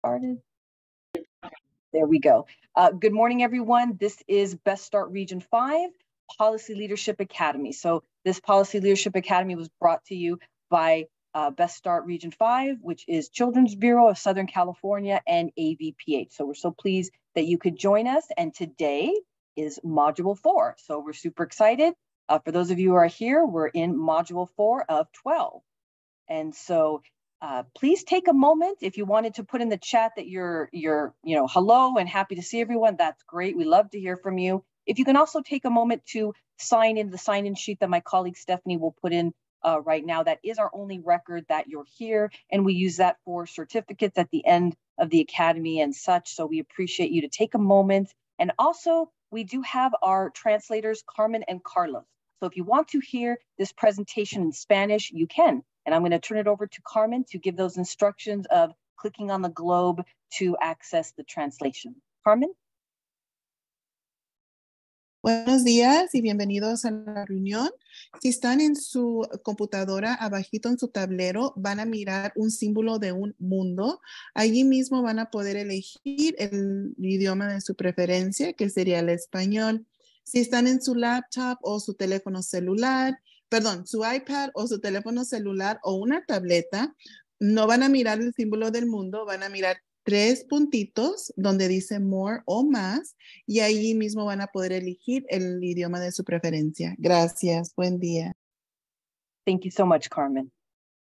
started. There we go. Good morning, everyone. This is Best Start Region 5 Policy Leadership Academy. So this Policy Leadership Academy was brought to you by Best Start Region 5, which is Children's Bureau of Southern California and AVPH. So we're so pleased that you could join us. And today is Module 4. So we're super excited. For those of you who are here, we're in Module 4 of 12. And so please take a moment. If you wanted to put in the chat that you're hello and happy to see everyone, that's great. We love to hear from you. If you can also take a moment to sign in the sign-in sheet that my colleague Stephanie will put in right now. That is our only record that you're here, and we use that for certificates at the end of the academy and such. So we appreciate you to take a moment. And also, we do have our translators, Carmen and Carlos. So if you want to hear this presentation in Spanish, you can. And I'm going to turn it over to Carmen to give those instructions of clicking on the globe to access the translation. Carmen. Buenos días y bienvenidos a la reunión. Si están en su computadora, abajito en su tablero, van a mirar un símbolo de un mundo. Allí mismo van a poder elegir el idioma de su preferencia, que sería el español. Si están en su laptop o su teléfono celular, perdón, su iPad o su teléfono celular o una tableta, no van a mirar el símbolo del mundo, van a mirar 3 puntitos donde dice more o más, y ahí mismo van a poder elegir el idioma de su preferencia. Gracias. Buen día. Thank you so much, Carmen.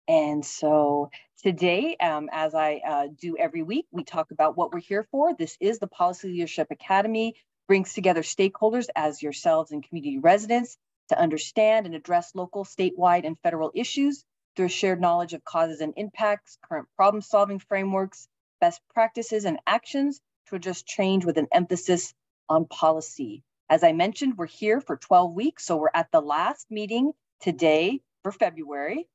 And so today, as I do every week, we talk about what we're here for. This is the Policy Leadership Academy, brings together stakeholders as yourselves and community residents to understand and address local, statewide, and federal issues through a shared knowledge of causes and impacts, current problem-solving frameworks, best practices and actions to address change with an emphasis on policy. As I mentioned, we're here for 12 weeks, so we're at the last meeting today for February.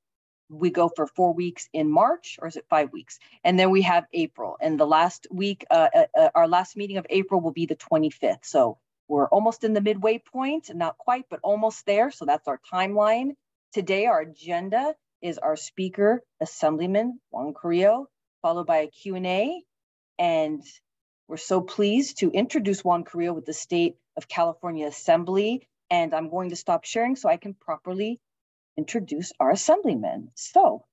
We go for 4 weeks in March, or is it 5 weeks? And then we have April. And the last week, our last meeting of April will be the 25th. So we're almost in the midway point, not quite, but almost there. So that's our timeline. Today, our agenda is our speaker, Assemblyman Juan Carrillo, followed by a Q&A. And we're so pleased to introduce Juan Carrillo with the State of California Assembly. And I'm going to stop sharing so I can properly introduce our Assemblyman. So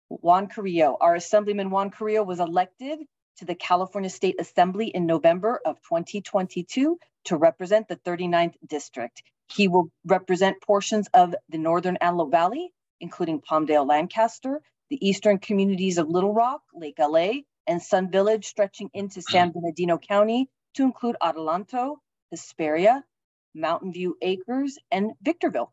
Juan Carrillo, our Assemblyman Juan Carrillo was elected to the California State Assembly in November of 2022 to represent the 39th District. He will represent portions of the Northern Antelope Valley, including Palmdale, Lancaster, the eastern communities of Little Rock, Lake LA, and Sun Village, stretching into San Bernardino County to include Adelanto, Hesperia, Mountain View Acres, and Victorville.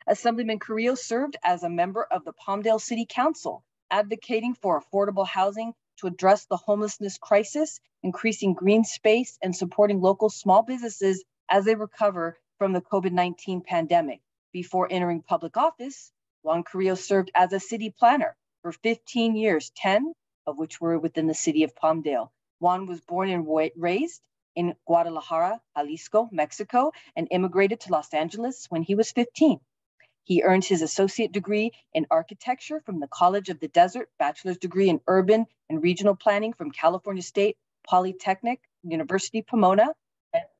Assemblyman Carrillo served as a member of the Palmdale City Council, advocating for affordable housing to address the homelessness crisis, increasing green space, and supporting local small businesses as they recover from the COVID-19 pandemic. Before entering public office, Juan Carrillo served as a city planner for 15 years, 10 of which were within the city of Palmdale. Juan was born and raised in Guadalajara, Jalisco, Mexico, and immigrated to Los Angeles when he was 15. He earned his associate degree in architecture from the College of the Desert, bachelor's degree in urban and regional planning from California State Polytechnic University, Pomona,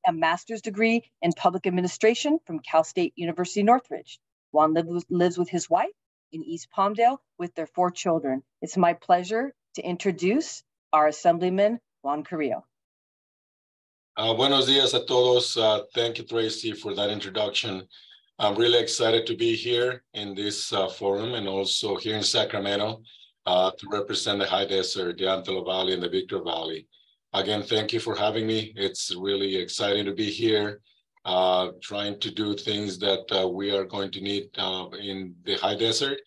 a master's degree in public administration from Cal State University, Northridge. Juan lives with his wife in East Palmdale with their 4 children. It's my pleasure to introduce our Assemblyman, Juan Carrillo. Buenos dias a todos. Thank you, Tracy, for that introduction. I'm really excited to be here in this forum and also here in Sacramento to represent the High Desert, the Antelope Valley, and the Victor Valley. Again, thank you for having me. It's really exciting to be here, trying to do things that we are going to need in the High Desert.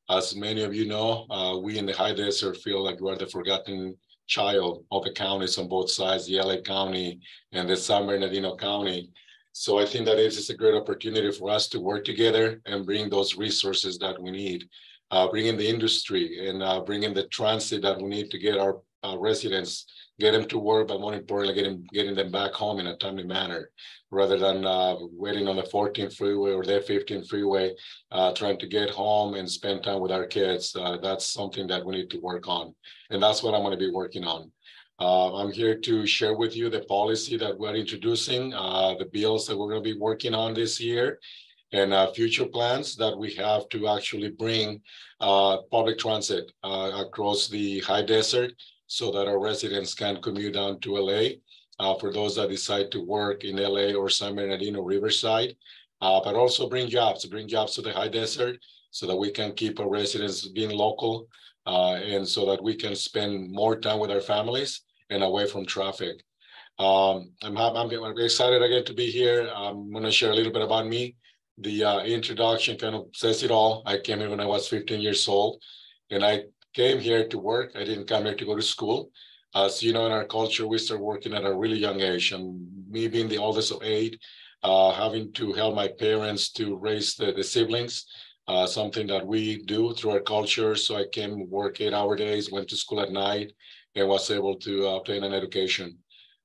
As many of you know, we in the High Desert feel like we're the forgotten child of the counties on both sides, the LA County and the San Bernardino County. So I think that it is a great opportunity for us to work together and bring those resources that we need, bring in the industry and bring in the transit that we need to get our residents, get them to work, but more importantly, getting them back home in a timely manner, rather than waiting on the 14 freeway or the 15 freeway, trying to get home and spend time with our kids. That's something that we need to work on. And that's what I'm going to be working on. I'm here to share with you the policy that we're introducing, the bills that we're going to be working on this year, and future plans that we have to actually bring public transit across the high desert so that our residents can commute down to LA. For those that decide to work in LA or San Bernardino, Riverside, but also bring jobs to the high desert so that we can keep our residents being local and so that we can spend more time with our families and away from traffic. I'm excited again to be here. I'm going to share a little bit about me. The introduction kind of says it all. I came here when I was 15 years old, and I came here to work. I didn't come here to go to school. As you know, in our culture, we start working at a really young age. And me being the oldest of 8, having to help my parents to raise the siblings, something that we do through our culture. So I came work 8-hour days, went to school at night, and was able to obtain an education.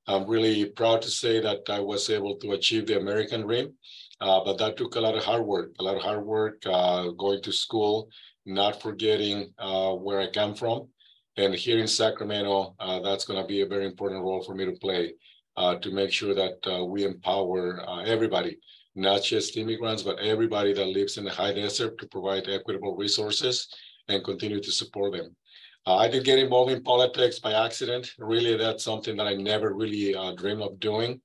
I'm really proud to say that I was able to achieve the American dream, but that took a lot of hard work, going to school, not forgetting where I come from. And here in Sacramento, that's going to be a very important role for me to play to make sure that we empower everybody, not just immigrants, but everybody that lives in the high desert to provide equitable resources and continue to support them. I did get involved in politics by accident. Really, that's something that I never really dreamed of doing.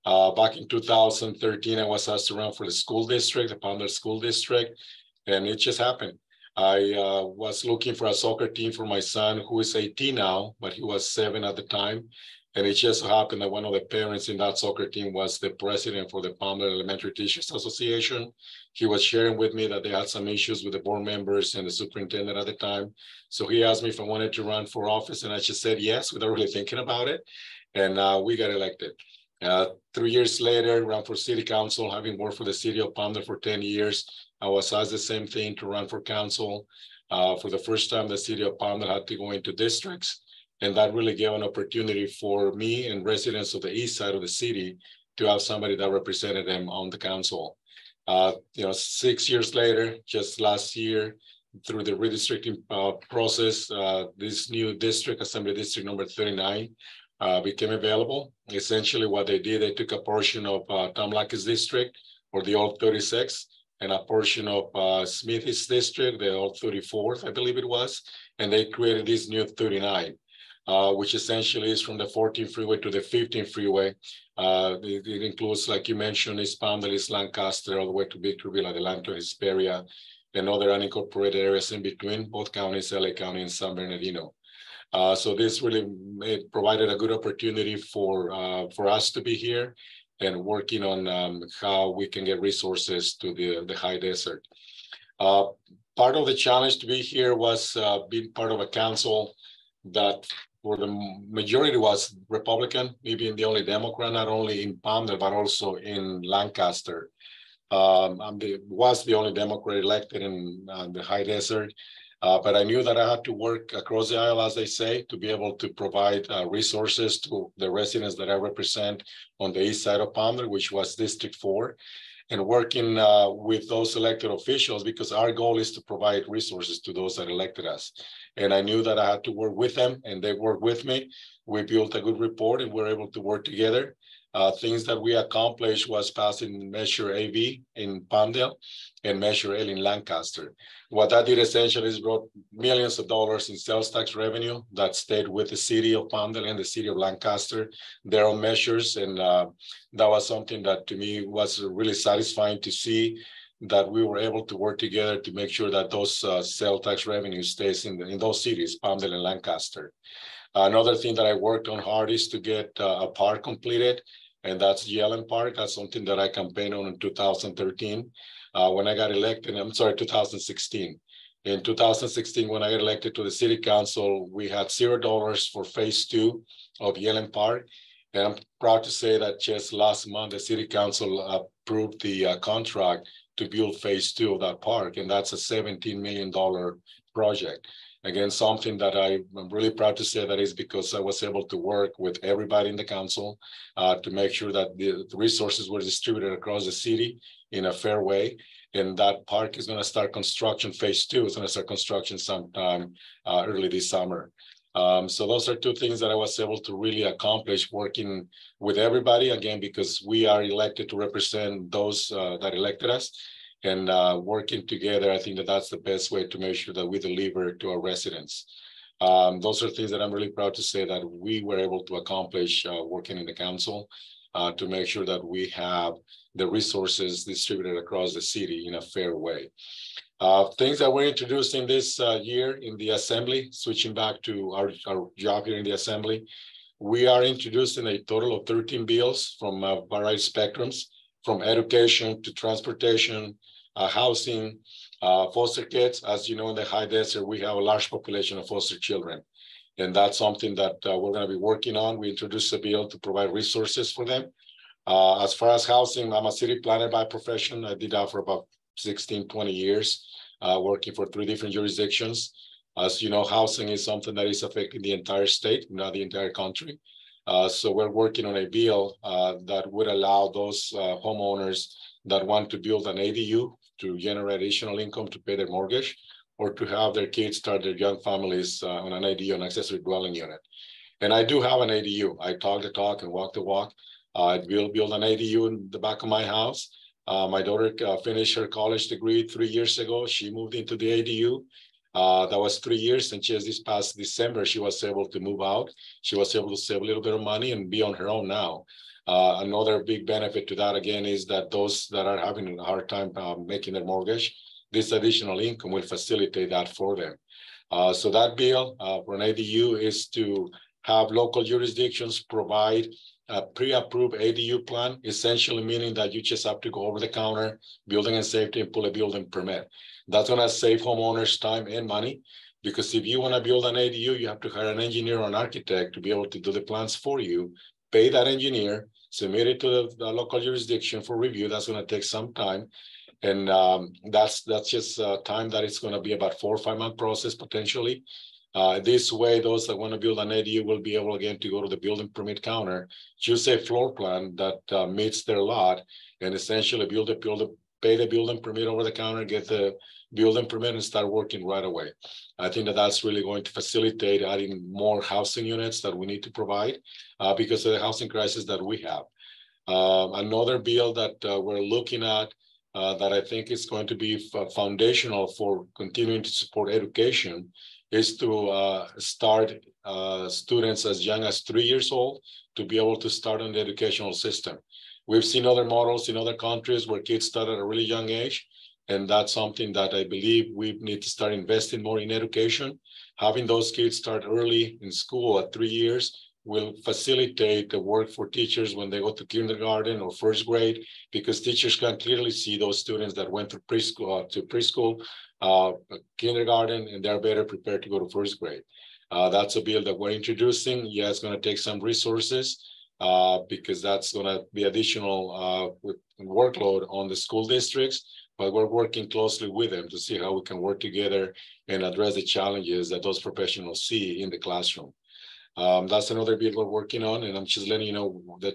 Back in 2013, I was asked to run for the school district, the Palmdale School District, and it just happened. I was looking for a soccer team for my son, who is 18 now, but he was 7 at the time. And it just so happened that one of the parents in that soccer team was the president for the Palmdale Elementary Teachers Association. He was sharing with me that they had some issues with the board members and the superintendent at the time. So he asked me if I wanted to run for office, and I just said yes, without really thinking about it. And we got elected. 3 years later, ran for city council, having worked for the city of Palmdale for 10 years. I was asked the same thing to run for council. For the first time, the city of Palmdale had to go into districts. And that really gave an opportunity for me and residents of the east side of the city to have somebody that represented them on the council. 6 years later, just last year, through the redistricting process, this new district, Assembly District number 39, became available. Essentially what they did, they took a portion of Tom Lackey's district, or the old 36, and a portion of Smith's district, the old 34th, I believe it was, and they created this new 39. Which essentially is from the 14th freeway to the 15th freeway. It includes, like you mentioned, East Palmdale, East Lancaster, all the way to Victorville, Adelanto, Hesperia, and other unincorporated areas in between, both counties, LA County and San Bernardino. So this really provided a good opportunity for us to be here and working on how we can get resources to the high desert. Part of the challenge to be here was being part of a council that for the majority was Republican, me being the only Democrat, not only in Palmdale, but also in Lancaster. Was the only Democrat elected in the high desert, but I knew that I had to work across the aisle, as they say, to be able to provide resources to the residents that I represent on the east side of Palmdale, which was District 4, and working with those elected officials, because our goal is to provide resources to those that elected us. And I knew that I had to work with them, and they worked with me. We built a good report, and we're able to work together. Things that we accomplished was passing Measure AV in Palmdale and Measure L in Lancaster. What that did essentially is brought millions of dollars in sales tax revenue that stayed with the city of Palmdale and the city of Lancaster, their own measures. And that was something that to me was really satisfying to see, that we were able to work together to make sure that those sales tax revenue stays in those cities, Palmdale and Lancaster. Another thing that I worked on hard is to get a park completed, and that's Yellen Park. That's something that I campaigned on in 2013. When I got elected, 2016. In 2016, when I got elected to the city council, we had $0 for phase 2 of Yellen Park. And I'm proud to say that just last month, the city council approved the contract to build phase 2 of that park. And that's a $17 million project. Again, something that I'm really proud to say that is because I was able to work with everybody in the council to make sure that the resources were distributed across the city in a fair way. And that park is going to start construction. Phase 2 is going to start construction sometime early this summer. So those are two things that I was able to really accomplish working with everybody, again, because we are elected to represent those that elected us. And working together, I think that that's the best way to make sure that we deliver to our residents. Those are things that I'm really proud to say that we were able to accomplish working in the council to make sure that we have the resources distributed across the city in a fair way. Things that we're introducing this year in the assembly, switching back to our job here in the assembly, we are introducing a total of 13 bills from varied spectrums, from education to transportation, housing, foster kids. As you know, in the high desert, we have a large population of foster children. And that's something that we're going to be working on. We introduced a bill to provide resources for them. As far as housing, I'm a city planner by profession. I did that for about 16, 20 years, working for 3 different jurisdictions. As you know, housing is something that is affecting the entire state, not the entire country. So we're working on a bill that would allow those homeowners that want to build an ADU to generate additional income to pay their mortgage, or to have their kids start their young families on an ADU, an accessory dwelling unit. And I do have an ADU. I talk the talk and walk the walk. I will build an ADU in the back of my house. My daughter finished her college degree 3 years ago. She moved into the ADU. That was 3 years, and just this past December, she was able to move out. She was able to save a little bit of money and be on her own now. Another big benefit to that, again, is that those that are having a hard time making their mortgage, this additional income will facilitate that for them. So that bill for an ADU is to have local jurisdictions provide a pre-approved ADU plan, essentially meaning that you just have to go over the counter, building and safety, and pull a building permit. That's going to save homeowners time and money, because if you want to build an ADU, you have to hire an engineer or an architect to be able to do the plans for you, pay that engineer, submit it to the local jurisdiction for review. That's going to take some time. And that's just time that it's going to be about 4 or 5 month process potentially. This way, those that want to build an ADU will be able again to go to the building permit counter, choose a floor plan that meets their lot, and essentially pay the building permit over the counter, get the building permit, and start working right away. I think that that's really going to facilitate adding more housing units that we need to provide because of the housing crisis that we have. Another bill that we're looking at that I think is going to be foundational for continuing to support education is to start students as young as 3 years old to be able to start in the educational system. We've seen other models in other countries where kids start at a really young age, and that's something that I believe we need to start investing more in education. Having those kids start early in school at 3 years will facilitate the work for teachers when they go to kindergarten or first grade, because teachers can clearly see those students that went through preschool, kindergarten, and they're better prepared to go to first grade. That's a bill that we're introducing. Yeah, it's going to take some resources because that's going to be additional workload on the school districts, but we're working closely with them to see how we can work together and address the challenges that those professionals see in the classroom. That's another bill we're working on, and I'm just letting you know that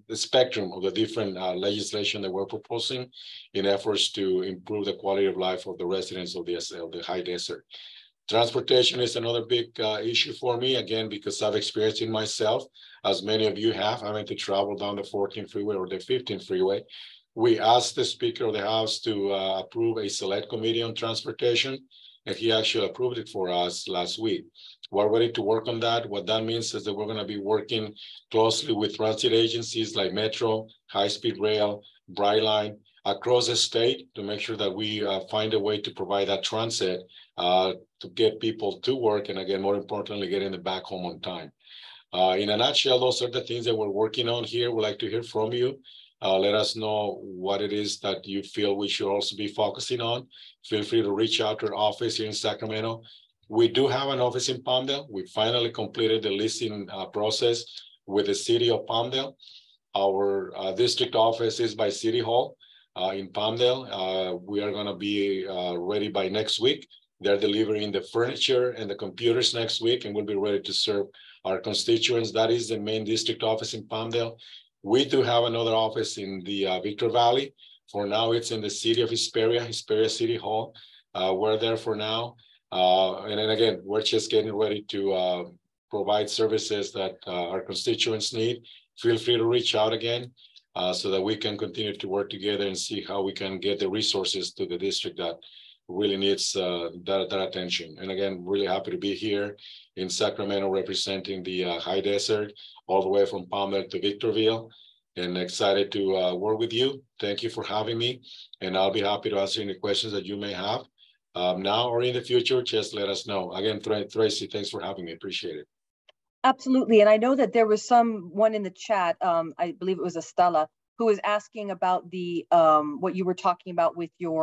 the spectrum of the different legislation that we're proposing in efforts to improve the quality of life of the residents of the high desert. Transportation is another big issue for me, again, because I've experienced it myself, as many of you have, having to travel down the 14th freeway or the 15th freeway. We asked the Speaker of the House to approve a select committee on transportation, and he actually approved it for us last week. We're ready to work on that. What that means is that we're going to be working closely with transit agencies like Metro, High Speed Rail, Brightline, across the state to make sure that we find a way to provide that transit to get people to work, and again, more importantly, getting them back home on time. In a nutshell, those are the things that we're working on here. We'd like to hear from you. Let us know what it is that you feel we should also be focusing on. Feel free to reach out to our office here in Sacramento. We do have an office in Palmdale. We finally completed the leasing process with the city of Palmdale. Our district office is by City Hall in Palmdale. We are going to be ready by next week. They're delivering the furniture and the computers next week, and we'll be ready to serve our constituents. That is the main district office in Palmdale. We do have another office in the Victor Valley. For now, it's in the city of Hesperia City Hall. We're there for now. And then again, we're just getting ready to provide services that our constituents need, feel free to reach out again so that we can continue to work together and see how we can get the resources to the district that really needs that attention. And again, really happy to be here in Sacramento representing the high desert, all the way from Palmer to Victorville, and excited to work with you. Thank you for having me, and I'll be happy to answer any questions that you may have now or in the future. Just let us know. Again, Tracy, thanks for having me. Appreciate it. Absolutely. And I know that there was someone in the chat, I believe it was Estella, who was asking about the what you were talking about with your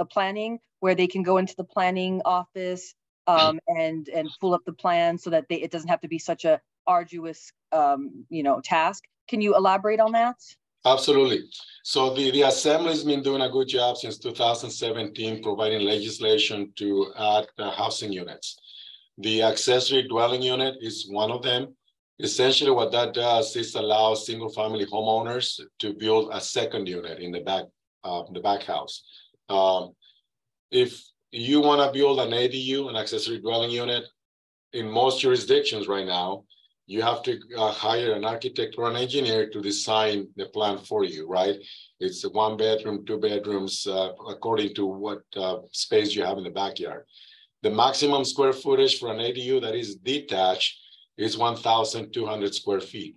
the planning, where they can go into the planning office and pull up the plan so that it doesn't have to be such a arduous task. Can you elaborate on that? Absolutely. So the Assembly's been doing a good job since 2017, providing legislation to add housing units. The accessory dwelling unit is one of them. Essentially what that does is allow single family homeowners to build a second unit in the back house. If you want to build an ADU, an accessory dwelling unit, in most jurisdictions right now, you have to hire an architect or an engineer to design the plan for you, right? It's 1 bedroom, 2 bedrooms, according to what space you have in the backyard. The maximum square footage for an ADU that is detached is 1,200 square feet.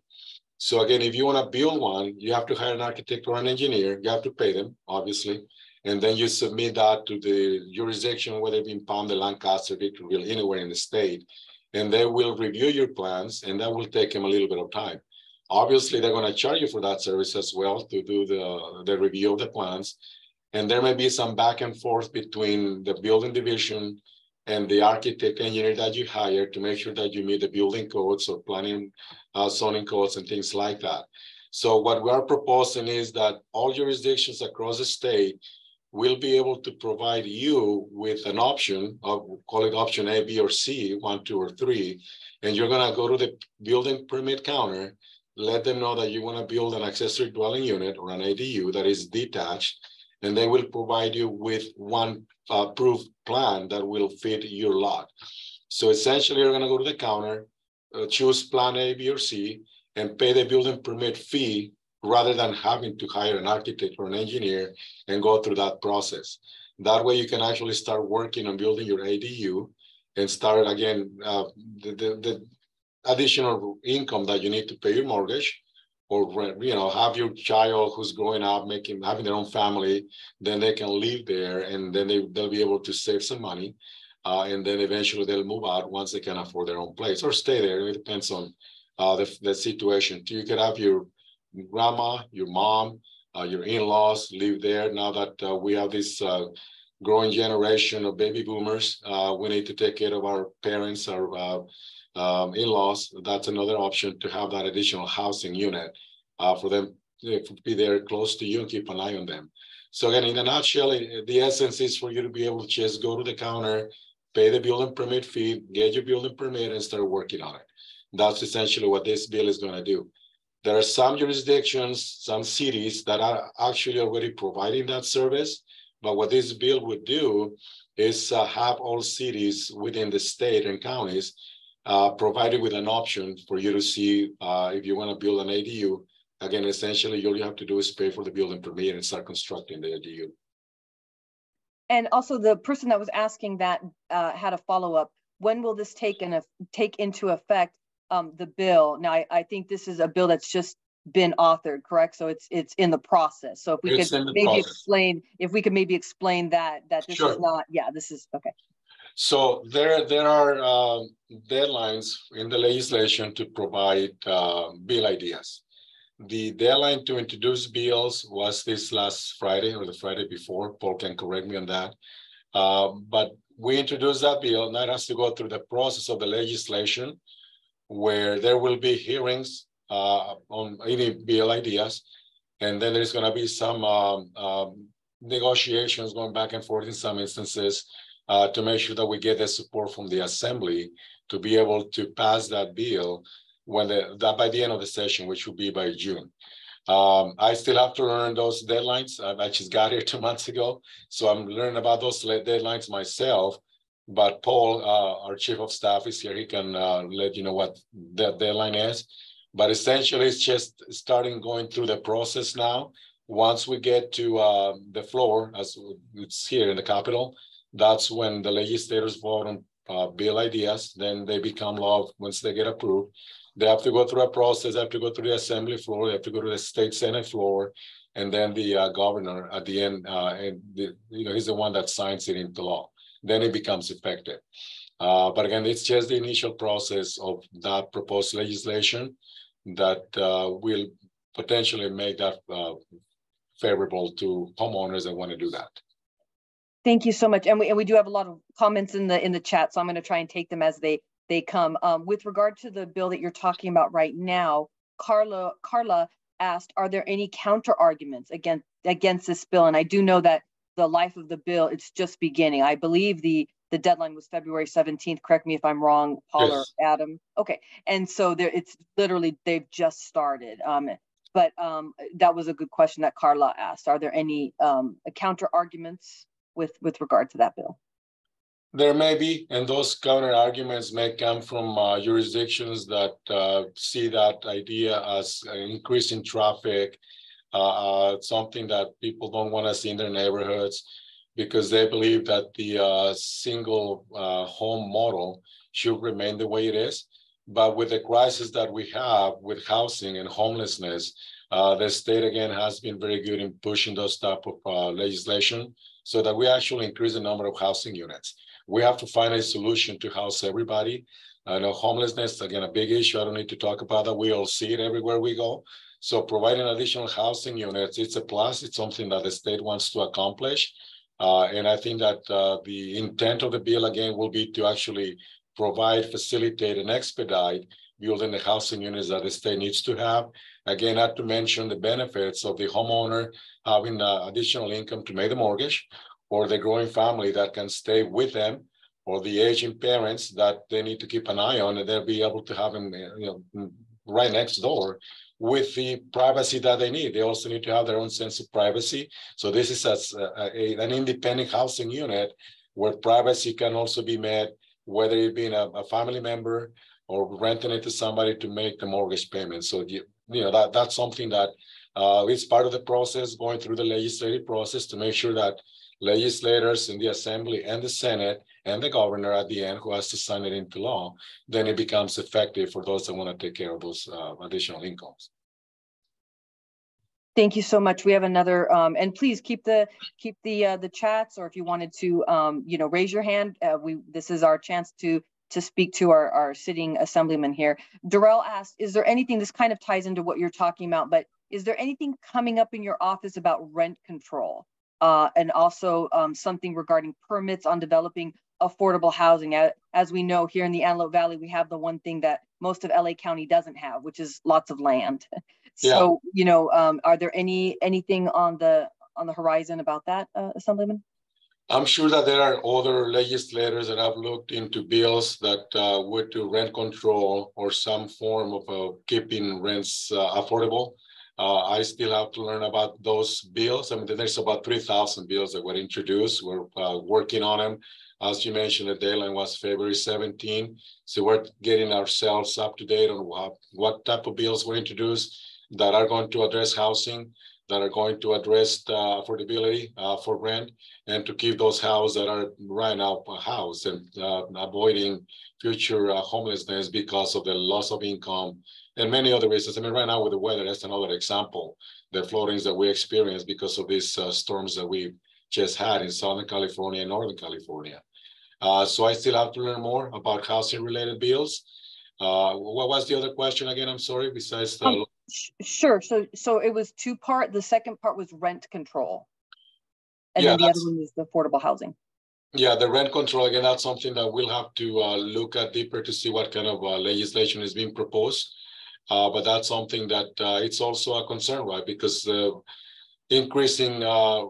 So again, if you want to build one, you have to hire an architect or an engineer. You have to pay them, obviously. And then you submit that to the jurisdiction, whether it be in Palm, Lancaster, Victorville, anywhere in the state. And they will review your plans, and that will take them a little bit of time. Obviously, they're going to charge you for that service as well to do the review of the plans. And there may be some back and forth between the building division and the architect engineer that you hire to make sure that you meet the building codes or planning zoning codes and things like that. So what we are proposing is that all jurisdictions across the state will be able to provide you with an option, call it option A, B, or C, 1, 2, or 3, and you're going to go to the building permit counter, let them know that you want to build an accessory dwelling unit or an ADU that is detached, and they will provide you with one approved plan that will fit your lot. So essentially, you're going to go to the counter, choose plan A, B, or C, and pay the building permit fee rather than having to hire an architect or an engineer and go through that process. That way you can actually start working on building your ADU and start again, the additional income that you need to pay your mortgage, or have your child who's growing up, having their own family, then they can live there and then they'll be able to save some money. And then eventually they'll move out once they can afford their own place or stay there. It depends on the situation. You could have your grandma, your mom, your in-laws live there. Now that we have this growing generation of baby boomers, we need to take care of our parents, our in-laws. That's another option, to have that additional housing unit for them to be there close to you and keep an eye on them. So again, in a nutshell, the essence is for you to be able to just go to the counter, pay the building permit fee, get your building permit, and start working on it. That's essentially what this bill is going to do. There are some jurisdictions, some cities that are actually already providing that service. But what this bill would do is have all cities within the state and counties provided with an option for you to see if you want to build an ADU. Again, essentially, all you have to do is pay for the building permit and start constructing the ADU. And also, the person that was asking that had a follow-up. When will this take into effect? The bill. Now, I think this is a bill that's just been authored, correct? So it's in the process. So if we could maybe explain that this is not, this is okay. So there are deadlines in the legislation to provide bill ideas. The deadline to introduce bills was this last Friday or the Friday before. Paul can correct me on that. But we introduced that bill, and that has to go through the process of the legislation, where there will be hearings on any bill ideas, and then there's going to be some negotiations going back and forth in some instances to make sure that we get the support from the Assembly to be able to pass that bill by the end of the session, which will be by June. I still have to learn those deadlines. I just got here 2 months ago, so I'm learning about those deadlines myself. But Paul, our chief of staff, is here. He can let you know what the deadline is. But essentially, it's just starting going through the process now. Once we get to the floor, as it's here in the Capitol, that's when the legislators vote on bill ideas. Then they become law once they get approved. They have to go through a process. They have to go through the assembly floor. They have to go to the state senate floor, and then the governor at the end. He's the one that signs it into law. Then it becomes effective. But again, it's just the initial process of that proposed legislation that will potentially make that favorable to homeowners that want to do that. Thank you so much. And we do have a lot of comments in the chat, so I'm going to try and take them as they come. With regard to the bill that you're talking about right now, Carla asked, are there any counter arguments against this bill? And I do know that the life of the bill, it's just beginning. I believe the deadline was February 17th. Correct me if I'm wrong, Paul. Yes. Or Adam. Okay. And so it's literally, they've just started. But that was a good question that Carla asked. Are there any counter arguments with regard to that bill? There may be, and those counter arguments may come from jurisdictions that see that idea as increasing traffic, something that people don't want to see in their neighborhoods, because they believe that the single home model should remain the way it is. But with the crisis that we have with housing and homelessness, the state again has been very good in pushing those type of legislation so that we actually increase the number of housing units. We have to find a solution to house everybody. I know homelessness, again, a big issue. I don't need to talk about that. We all see it everywhere we go. So providing additional housing units, it's a plus. It's something that the state wants to accomplish. And I think that the intent of the bill, again, will be to actually provide, facilitate, and expedite building the housing units that the state needs to have. Again, not to mention the benefits of the homeowner having additional income to make the mortgage, or the growing family that can stay with them, or the aging parents that they need to keep an eye on, and they'll be able to have them right next door with the privacy that they need. They also need to have their own sense of privacy. So this is an independent housing unit where privacy can also be met, whether it being a family member or renting it to somebody to make the mortgage payment. So that's something that is part of the process, going through the legislative process to make sure that legislators in the Assembly and the Senate and the governor at the end, who has to sign it into law, then it becomes effective for those that want to take care of those additional incomes. Thank you so much. We have another, and please keep the chats, or if you wanted to, raise your hand. This is our chance to speak to our sitting assemblyman here. Darrell asked, is there anything, this kind of ties into what you're talking about, but is there anything coming up in your office about rent control? And also something regarding permits on developing affordable housing. As we know, here in the Antelope Valley, we have the one thing that most of LA County doesn't have, which is lots of land. So, are there anything on the horizon about that, Assemblyman? I'm sure that there are other legislators that have looked into bills that would do rent control or some form of keeping rents affordable. I still have to learn about those bills. I mean, there's about 3,000 bills that were introduced. We're working on them. As you mentioned, the deadline was February 17. So we're getting ourselves up to date on what type of bills were introduced that are going to address housing, that are going to address affordability for rent, and to keep those houses that are right now housed and avoiding future homelessness because of the loss of income and many other reasons. I mean, right now with the weather, that's another example, the floodings that we experienced because of these storms that we just had in Southern California and Northern California. So I still have to learn more about housing related bills. What was the other question again? I'm sorry, besides the... Sure. So it was two-part. The second part was rent control. And then the other one was the affordable housing. Yeah, the rent control, again, that's something that we'll have to look at deeper to see what kind of legislation is being proposed. But that's something that it's also a concern, right? Because the increasing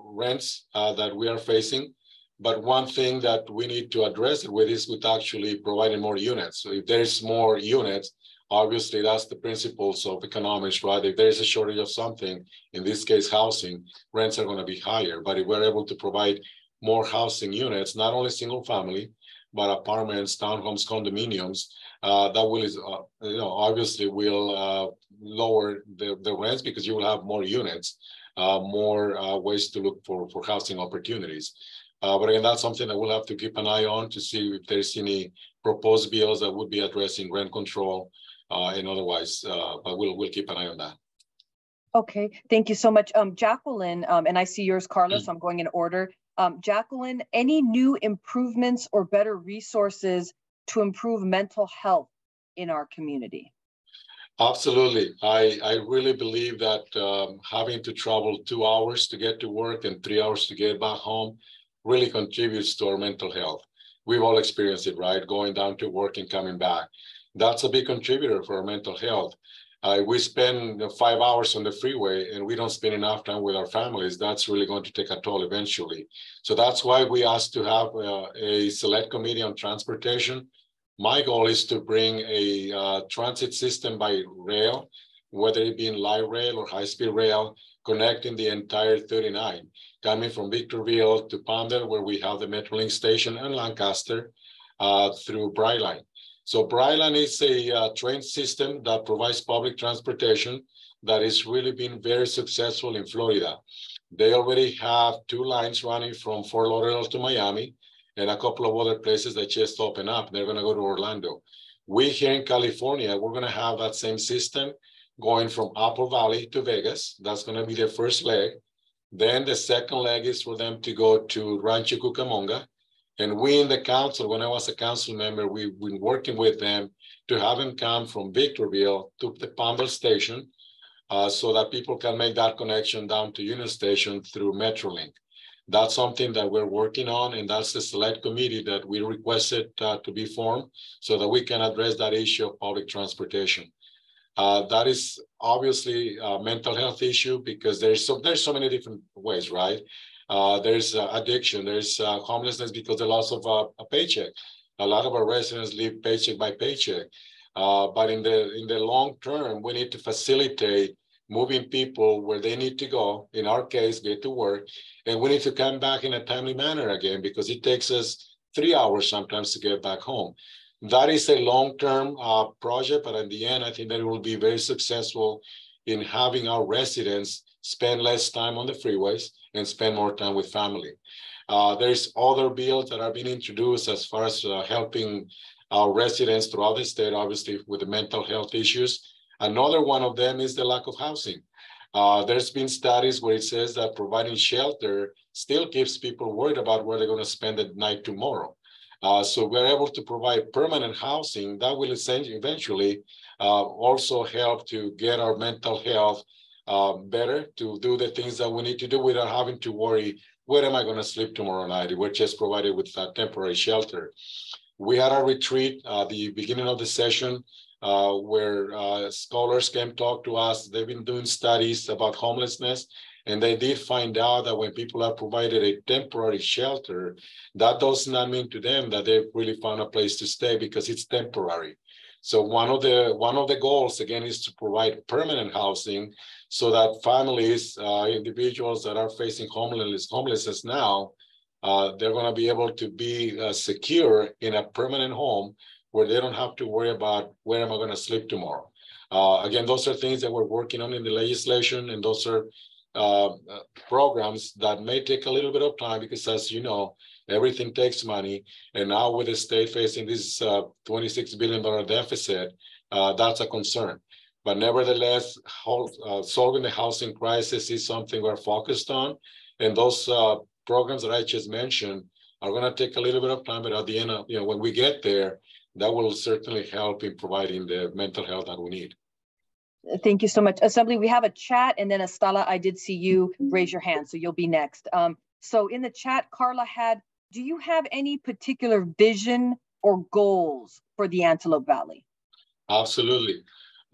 rents that we are facing. But one thing that we need to address it with is with actually providing more units. So if there's more units, obviously that's the principles of economics, right? If there's a shortage of something, in this case, housing, rents are going to be higher. But if we're able to provide more housing units, not only single family, but apartments, townhomes, condominiums, that will, obviously will lower the rents because you will have more units, more ways to look for housing opportunities. But again, that's something that we'll have to keep an eye on to see if there's any proposed bills that would be addressing rent control and otherwise, but we'll keep an eye on that. Okay, thank you so much. Jacqueline, and I see yours, Carla, so I'm going in order. Jacqueline, any new improvements or better resources to improve mental health in our community? Absolutely. I really believe that having to travel 2 hours to get to work and 3 hours to get back home really contributes to our mental health. We've all experienced it, right? Going down to work and coming back. That's a big contributor for our mental health. We spend 5 hours on the freeway and we don't spend enough time with our families. That's really going to take a toll eventually. So that's why we asked to have a select committee on transportation. My goal is to bring a transit system by rail, whether it be in light rail or high-speed rail, connecting the entire 39, coming from Victorville to Palmdale, where we have the Metrolink station, and Lancaster through Brightline. So Brightline is a train system that provides public transportation that is really been very successful in Florida. They already have 2 lines running from Fort Lauderdale to Miami and a couple of other places that just open up. They're going to go to Orlando. We here in California, we're going to have that same system going from Apple Valley to Vegas. That's going to be their first leg. Then the second leg is for them to go to Rancho Cucamonga. And we in the council, when I was a council member, we've been working with them to have them come from Victorville to the Palmdale station so that people can make that connection down to Union Station through Metrolink. That's something that we're working on, and that's the select committee that we requested to be formed so that we can address that issue of public transportation. That is obviously a mental health issue because there's so many different ways, right? There's addiction, there's homelessness because the loss of a paycheck. A lot of our residents live paycheck by paycheck. But in the long term, we need to facilitate moving people where they need to go, in our case, get to work, and we need to come back in a timely manner again because it takes us 3 hours sometimes to get back home. That is a long-term project, but at the end, I think that it will be very successful in having our residents spend less time on the freeways and spend more time with family. There's other bills that are being introduced as far as helping our residents throughout the state, obviously with the mental health issues. Another one of them is the lack of housing. There's been studies where it says that providing shelter still keeps people worried about where they're going to spend the night tomorrow. So we're able to provide permanent housing that will essentially eventually also help to get our mental health better, to do the things that we need to do without having to worry, where am I going to sleep tomorrow night? We're just provided with a temporary shelter. We had a retreat at the beginning of the session where scholars came talk to us. They've been doing studies about homelessness, and they did find out that when people are provided a temporary shelter, that does not mean to them that they've really found a place to stay because it's temporary. So one of the goals, again, is to provide permanent housing so that families, individuals that are facing homelessness now, they're going to be able to be secure in a permanent home where they don't have to worry about where am I going to sleep tomorrow. Again, those are things that we're working on in the legislation, and those are programs that may take a little bit of time because, as you know, everything takes money. And now with the state facing this $26 billion deficit, that's a concern. But nevertheless, solving the housing crisis is something we're focused on. And those programs that I just mentioned are going to take a little bit of time, but at the end of, when we get there, that will certainly help in providing the mental health that we need. Thank you so much. Assembly, we have a chat, and then Estela, I did see you raise your hand, so you'll be next. So in the chat, Carla had, do you have any particular vision or goals for the Antelope Valley? Absolutely.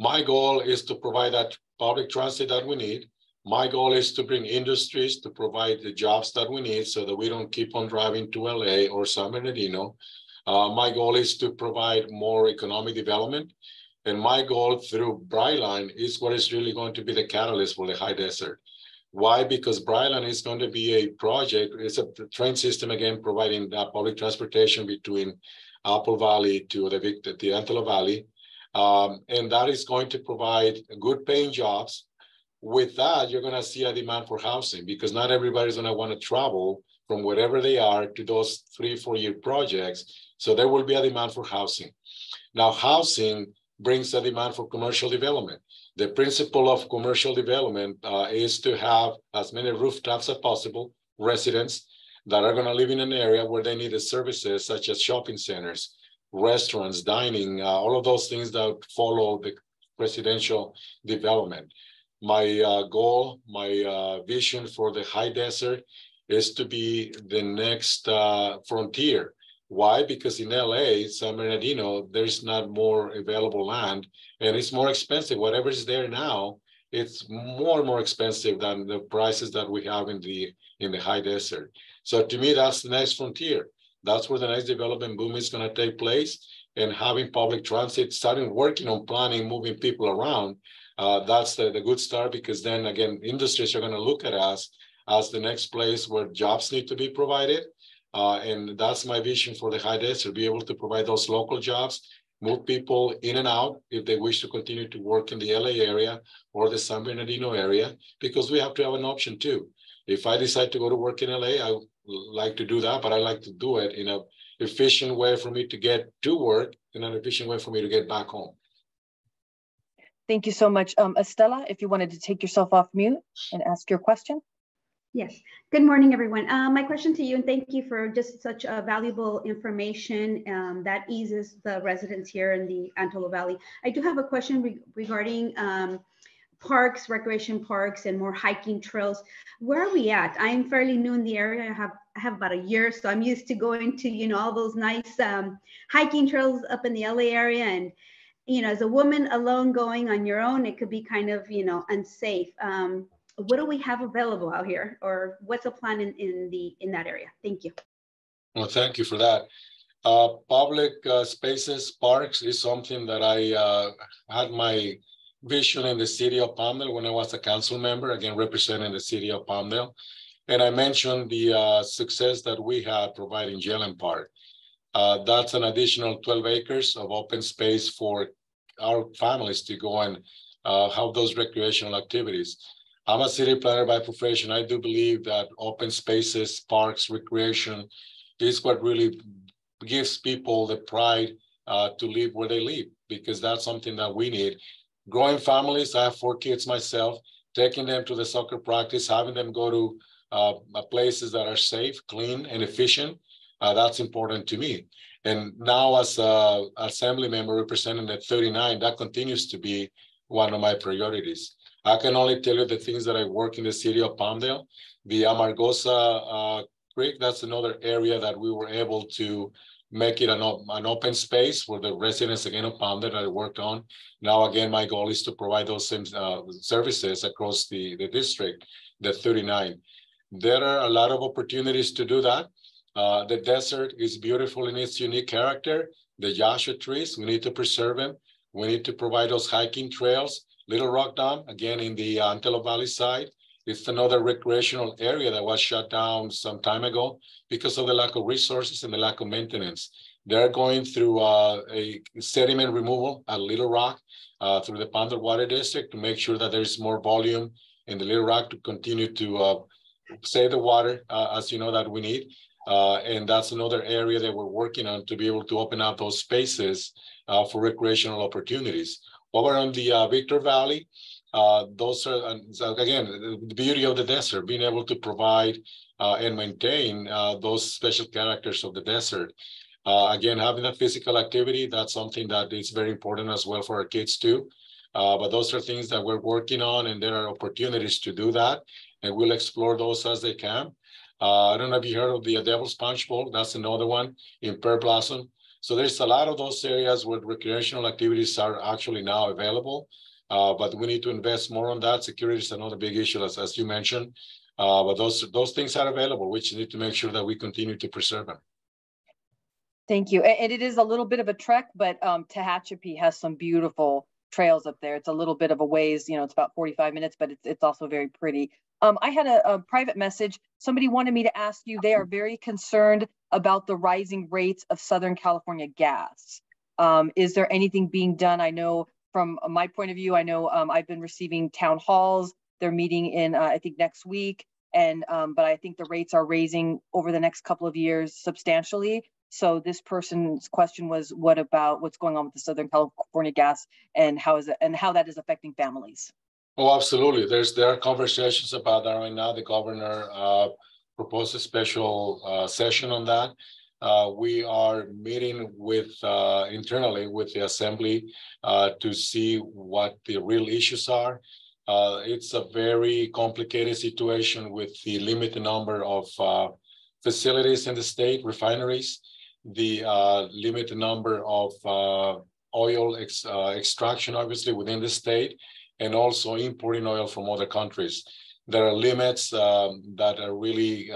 My goal is to provide that public transit that we need. My goal is to bring industries to provide the jobs that we need so that we don't keep on driving to LA or San Bernardino. My goal is to provide more economic development. And my goal through Brightline is what is really going to be the catalyst for the high desert. Why? Because Bryland is going to be a project. It's a train system, again, providing public transportation between Apple Valley to the Antelope Valley. And that is going to provide good paying jobs. With that, you're going to see a demand for housing because not everybody's going to want to travel from wherever they are to those 3-4 year projects. So there will be a demand for housing. Now, housing brings a demand for commercial development. The principle of commercial development is to have as many rooftops as possible, residents that are going to live in an area where they need the services such as shopping centers, restaurants, dining, all of those things that follow the residential development. My goal, my vision for the high desert is to be the next frontier. Why? Because in LA, San Bernardino, there's not more available land and it's more expensive. Whatever is there now, it's more and more expensive than the prices that we have in the high desert. So to me, that's the next frontier. That's where the next development boom is going to take place. And having public transit, starting working on planning, moving people around, that's the good start, because then again, industries are going to look at us as the next place where jobs need to be provided. And that's my vision for the high desert, be able to provide those local jobs, move people in and out if they wish to continue to work in the LA area or the San Bernardino area, because we have to have an option too. If I decide to go to work in LA, I would like to do that, but I like to do it in an efficient way for me to get to work and an efficient way for me to get back home. Thank you so much. Estela, if you wanted to take yourself off mute and ask your question. Yes. Good morning, everyone. My question to you, and thank you for just such valuable information that eases the residents here in the Antelope Valley. I do have a question regarding parks, recreation parks, and more hiking trails. Where are we at? I'm fairly new in the area. I have about a year, so I'm used to going to, all those nice hiking trails up in the LA area. And, as a woman alone going on your own, it could be kind of, unsafe. What do we have available out here, or what's a plan in that area? Thank you. Well, thank you for that. Public spaces, parks is something that I had my vision in the city of Palmdale when I was a council member, again, representing the city of Palmdale. And I mentioned the success that we had providing Jelen Park. That's an additional 12 acres of open space for our families to go and have those recreational activities. I'm a city planner by profession. I do believe that open spaces, parks, recreation is what really gives people the pride to live where they live, because that's something that we need. Growing families, I have 4 kids myself, taking them to the soccer practice, having them go to places that are safe, clean, and efficient, that's important to me. And now as an assembly member representing the 39, that continues to be one of my priorities. I can only tell you the things that I work in the city of Palmdale. The Amargosa Creek, that's another area that we were able to make it an open space for the residents, again, of Palmdale that I worked on. Now, again, my goal is to provide those same services across the district, the 39. There are a lot of opportunities to do that. The desert is beautiful in its unique character. The Joshua trees, we need to preserve them. We need to provide those hiking trails. Little Rock Dam, again, in the Antelope Valley side, it's another recreational area that was shut down some time ago because of the lack of resources and the lack of maintenance. They're going through a sediment removal at Little Rock through the Palmdale Water District to make sure that there's more volume in the Little Rock to continue to save the water, as you know, that we need. And that's another area that we're working on to be able to open up those spaces for recreational opportunities. Over on the Victor Valley, those are, again, the beauty of the desert, being able to provide and maintain those special characters of the desert. Again, having that physical activity, that's something that is very important as well for our kids too. But those are things that we're working on, and there are opportunities to do that, and we'll explore those as they can. I don't know if you heard of the Devil's Punch Bowl. That's another one in Pearl Blossom. So there's a lot of those areas where recreational activities are actually now available, but we need to invest more on that. Security is another big issue, as you mentioned, but those things are available. We just need to make sure that we continue to preserve them. Thank you. And it is a little bit of a trek, but Tehachapi has some beautiful trails up there. It's a little bit of a ways, it's about 45 minutes, but it's also very pretty. I had a private message. Somebody wanted me to ask you, they are very concerned about the rising rates of Southern California gas. Is there anything being done? I know from my point of view, I've been receiving town halls. They're meeting in, I think, next week. And but I think the rates are raising over the next couple of years substantially. So this person's question was, what about what's going on with the Southern California gas and how that is affecting families? Oh, absolutely. There are conversations about that right now. The governor proposed a special session on that. We are meeting with internally with the assembly to see what the real issues are. It's a very complicated situation with the limited number of facilities in the state, refineries, the limited number of oil extraction, obviously, within the state, and also importing oil from other countries. There are limits that are really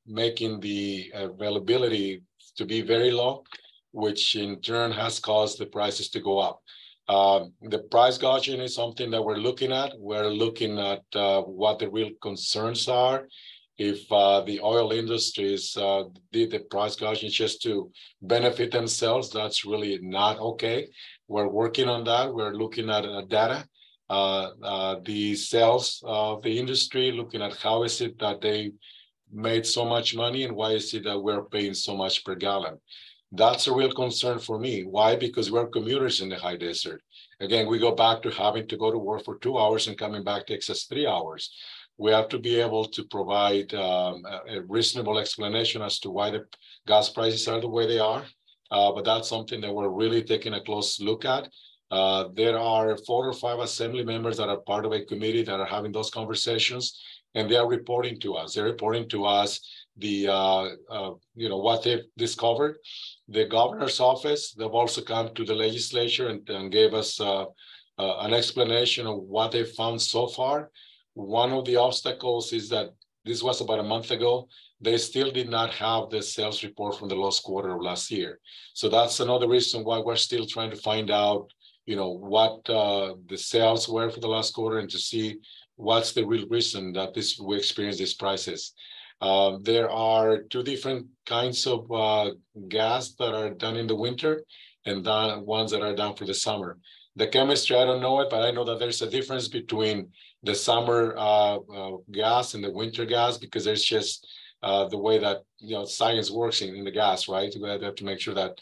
making the availability to be very low, which in turn has caused the prices to go up. The price gouging is something that we're looking at. We're looking at what the real concerns are. If the oil industries did the price gouging just to benefit themselves, that's really not okay. We're working on that. We're looking at data, the sales of the industry, looking at how is it that they made so much money and why is it that we're paying so much per gallon. That's a real concern for me. Why? Because we're commuters in the high desert. Again, we go back to having to go to work for 2 hours and coming back takes us 3 hours. We have to be able to provide a reasonable explanation as to why the gas prices are the way they are. But that's something that we're really taking a close look at. There are 4 or 5 assembly members that are part of a committee that are having those conversations, and they are reporting to us. They're reporting to us the what they've discovered. The governor's office, they've also come to the legislature and gave us an explanation of what they've found so far. One of the obstacles is that this was about a month ago. They still did not have the sales report from the last quarter of last year. So that's another reason why we're still trying to find out, what the sales were for the last quarter and to see what's the real reason that we experience these prices. There are 2 different kinds of gas that are done in the winter and ones that are done for the summer. The chemistry, I don't know it, but I know that there's a difference between the summer gas and the winter gas because there's just the way that science works in the gas, right? We have to make sure that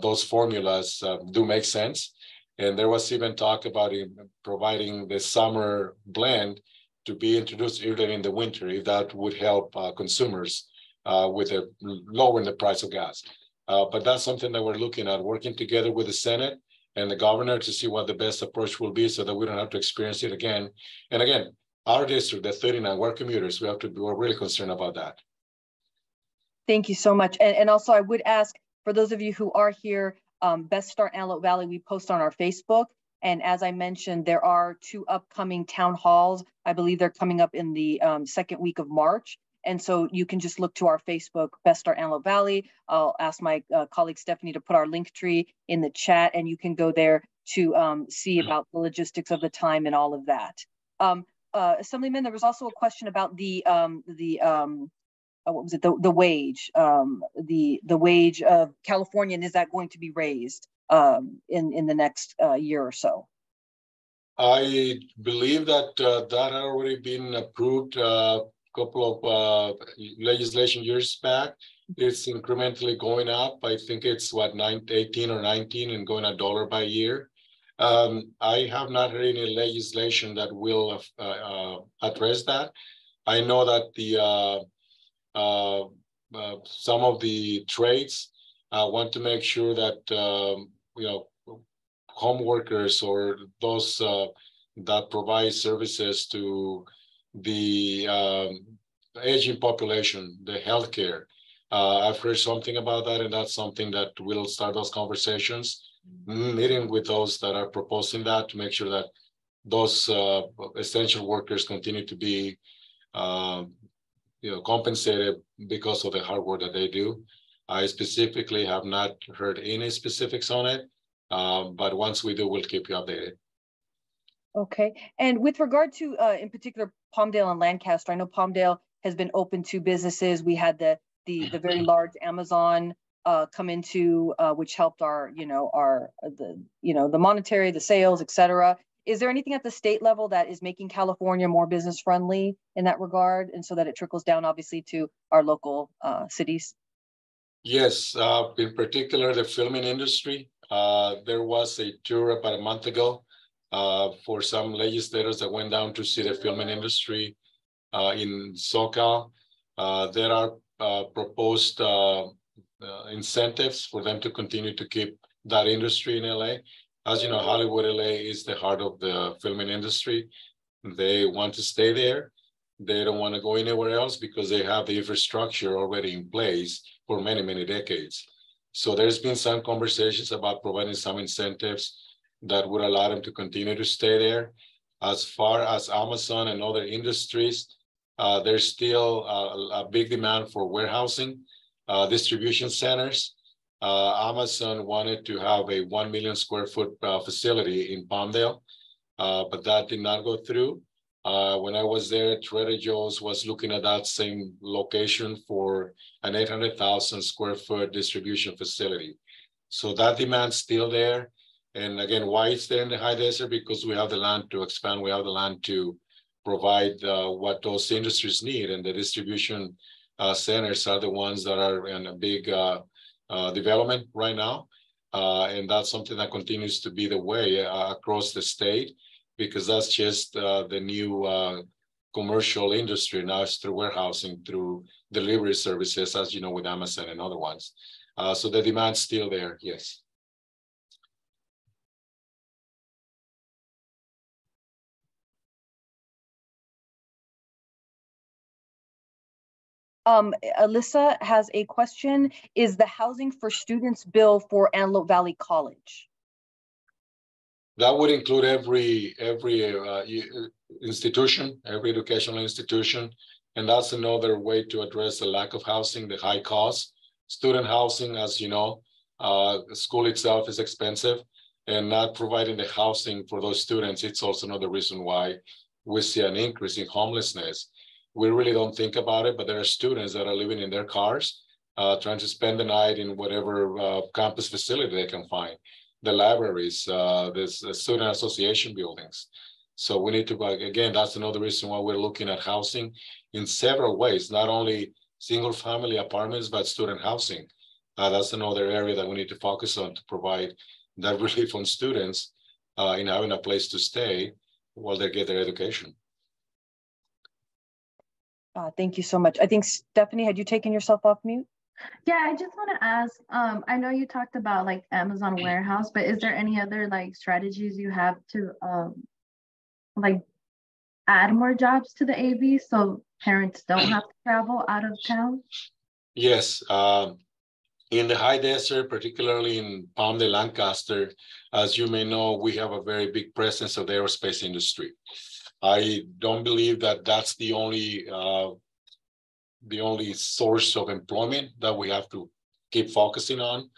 those formulas do make sense. And there was even talk about providing the summer blend to be introduced earlier in the winter, if that would help consumers with lowering the price of gas. But that's something that we're looking at, working together with the Senate and the governor to see what the best approach will be so that we don't have to experience it again. And again, our district, the 39, we're commuters. We're really concerned about that. Thank you so much. And also I would ask, for those of you who are here, Best Start Antelope Valley, we post on our Facebook. And as I mentioned, there are 2 upcoming town halls. I believe they're coming up in the second week of March. And so you can just look to our Facebook, Best Start Antelope Valley. I'll ask my colleague Stephanie to put our link tree in the chat, and you can go there to see about the logistics of the time and all of that. Assemblyman, there was also a question about the what was it? The wage, the wage of Californian. Is that going to be raised in the next year or so? I believe that that had already been approved a couple of legislation years back. It's incrementally going up. I think it's 18 or 19 and going $1 by year. I have not heard any legislation that will address that. I know that the some of the trades want to make sure that home workers or those that provide services to the aging population, the healthcare. I've heard something about that, and that's something that we'll start those conversations, meeting with those that are proposing that to make sure that those essential workers continue to be compensated because of the hard work that they do. I specifically have not heard any specifics on it, But once we do, we'll keep you updated. Okay. And with regard to, in particular, Palmdale and Lancaster, I know Palmdale has been open to businesses. We had the very large Amazon come into, which helped our, the monetary, the sales, et cetera. Is there anything at the state level that is making California more business friendly in that regard, and so that it trickles down, obviously, to our local cities? Yes, in particular, the filming industry. There was a tour about a month ago for some legislators that went down to see the filming industry in SoCal. There are proposed incentives for them to continue to keep that industry in LA. As you know, Hollywood, LA is the heart of the filming industry. They want to stay there. They don't want to go anywhere else because they have the infrastructure already in place for many, many decades. So there's been some conversations about providing some incentives that would allow them to continue to stay there. As far as Amazon and other industries, there's still a big demand for warehousing, distribution centers. Amazon wanted to have a 1 million square foot facility in Palmdale, but that did not go through. When I was there, Trader Joe's was looking at that same location for an 800,000 square foot distribution facility. So that demand's still there. And again, why it's there in the high desert? Because we have the land to expand. We have the land to provide what those industries need. And the distribution centers are the ones that are in a big development right now. And that's something that continues to be the way across the state, because that's just the new commercial industry. Now it's through warehousing, through delivery services, as you know, with Amazon and other ones. So the demand's still there, yes. Alyssa has a question. Is the housing for students bill for Antelope Valley College? That would include every institution, every educational institution. And that's another way to address the lack of housing, the high cost. Student housing, as you know, the school itself is expensive, and not providing the housing for those students, it's also another reason why we see an increase in homelessness. We really don't think about it, but there are students that are living in their cars, trying to spend the night in whatever campus facility they can find. The libraries, the student association buildings. So we need to, again, that's another reason why we're looking at housing in several ways, not only single family apartments, but student housing. That's another area that we need to focus on to provide that relief on students in having a place to stay while they get their education. Thank you so much. I think, Stephanie, had you taken yourself off mute? Yeah, I just want to ask, I know you talked about like Amazon warehouse, but is there any other like strategies you have to like add more jobs to the AV so parents don't have to travel out of town? Yes, in the high desert, particularly in Palmdale, Lancaster, as you may know, we have a very big presence of the aerospace industry. I don't believe that that's the only source of employment that we have to keep focusing on.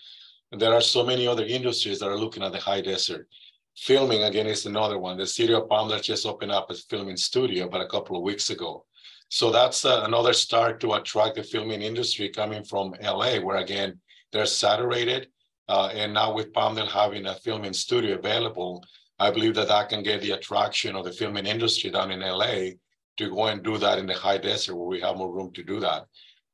And there are so many other industries that are looking at the high desert. Filming, again, is another one. The city of Palmdale just opened up a filming studio about a couple of weeks ago. So that's another start to attract the filming industry coming from LA, where again, they're saturated. And now with Palmdale having a filming studio available, I believe that that can get the attraction of the filming industry down in LA to go and do that in the high desert where we have more room to do that.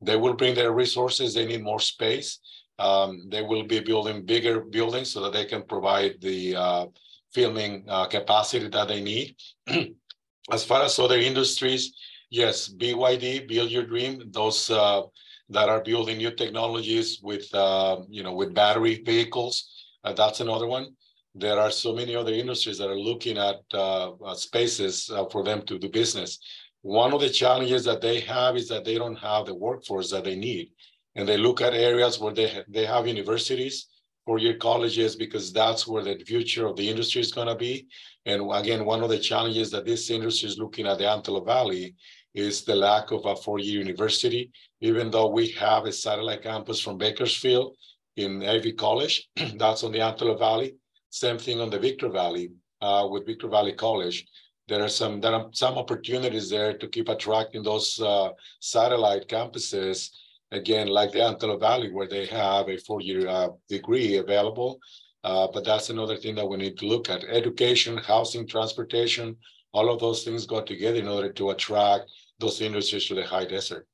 They will bring their resources. They need more space. They will be building bigger buildings so that they can provide the filming capacity that they need. As far as other industries, yes, BYD, Build Your Dream, those that are building new technologies with, with battery vehicles, that's another one. There are so many other industries that are looking at spaces for them to do business. One of the challenges that they have is that they don't have the workforce that they need. And they look at areas where they have universities, four-year colleges, because that's where the future of the industry is going to be. And again, one of the challenges that this industry is looking at the Antelope Valley is the lack of a four-year university. Even though we have a satellite campus from Bakersfield in Ivy College, that's on the Antelope Valley. Same thing on the Victor Valley with Victor Valley College. There are some opportunities there to keep attracting those satellite campuses, again, like the Antelope Valley, where they have a 4-year degree available. But that's another thing that we need to look at. Education, housing, transportation, all of those things go together in order to attract those industries to the high desert.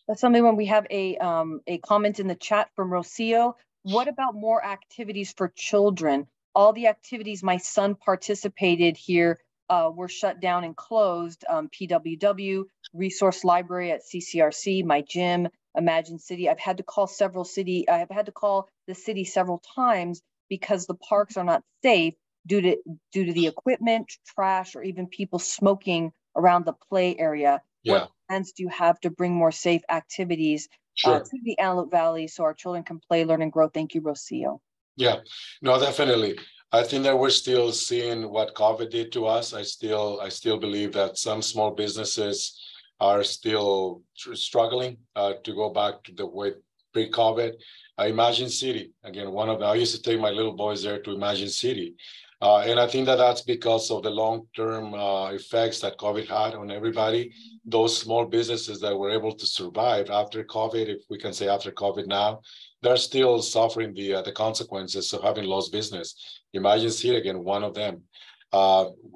That's something when we have a comment in the chat from Rocio. What about more activities for children? All the activities my son participated here were shut down and closed. PWW, Resource Library at CCRC, my gym, Imagine City. I've had to call the city several times because the parks are not safe due to the equipment, trash, or even people smoking around the play area. Yeah. What plans do you have to bring more safe activities to the Antelope Valley so our children can play, learn, and grow? Thank you, Rocio. Yeah, no, definitely. I think that we're still seeing what COVID did to us. I still believe that some small businesses are still struggling to go back to the way pre-COVID. Imagine City, again, I used to take my little boys there to Imagine City. And I think that that's because of the long-term effects that COVID had on everybody. Those small businesses that were able to survive after COVID, if we can say after COVID now, they're still suffering the consequences of having lost business. Imagine City, again, one of them.